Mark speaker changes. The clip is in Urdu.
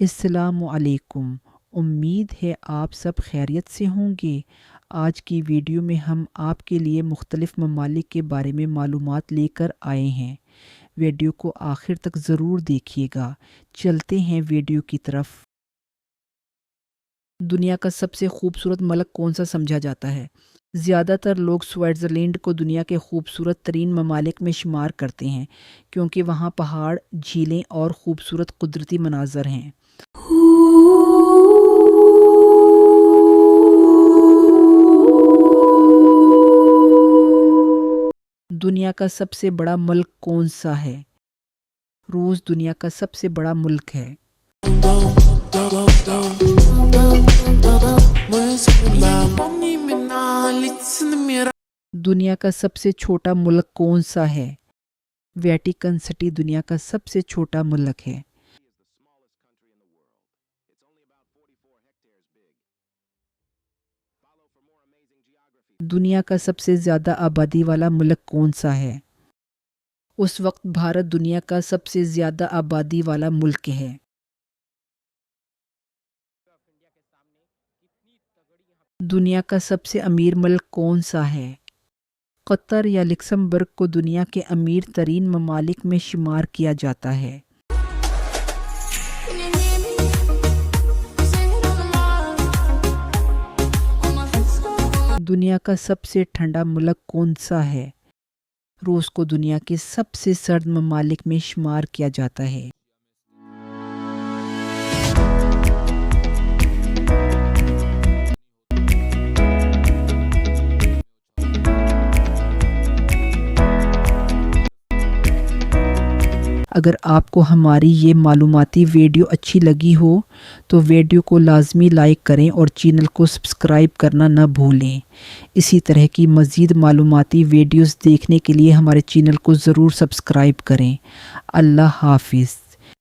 Speaker 1: السلام علیکم۔ امید ہے آپ سب خیریت سے ہوں گے۔ آج کی ویڈیو میں ہم آپ کے لیے مختلف ممالک کے بارے میں معلومات لے کر آئے ہیں۔ ویڈیو کو آخر تک ضرور دیکھیے گا۔ چلتے ہیں ویڈیو کی طرف۔ دنیا کا سب سے خوبصورت ملک کون سا سمجھا جاتا ہے؟ زیادہ تر لوگ سوئٹزرلینڈ کو دنیا کے خوبصورت ترین ممالک میں شمار کرتے ہیں کیونکہ وہاں پہاڑ، جھیلیں اور خوبصورت قدرتی مناظر ہیں۔ دنیا کا سب سے بڑا ملک کون سا ہے؟ روس دنیا کا سب سے بڑا ملک ہے۔ دنیا کا سب سے چھوٹا ملک کون سا ہے؟ ویٹیکن سٹی دنیا کا سب سے چھوٹا ملک ہے۔ دنیا کا سب سے زیادہ آبادی والا ملک کون سا ہے؟ اس وقت بھارت دنیا کا سب سے زیادہ آبادی والا ملک ہے۔ دنیا کا سب سے امیر ملک کون سا ہے؟ قطر یا لکسمبرگ کو دنیا کے امیر ترین ممالک میں شمار کیا جاتا ہے۔ دنیا کا سب سے ٹھنڈا ملک کون سا ہے؟ روس کو دنیا کے سب سے سرد ممالک میں شمار کیا جاتا ہے۔ اگر آپ کو ہماری یہ معلوماتی ویڈیو اچھی لگی ہو تو ویڈیو کو لازمی لائک کریں اور چینل کو سبسکرائب کرنا نہ بھولیں۔ اسی طرح کی مزید معلوماتی ویڈیوز دیکھنے کے لیے ہمارے چینل کو ضرور سبسکرائب کریں۔ اللہ حافظ۔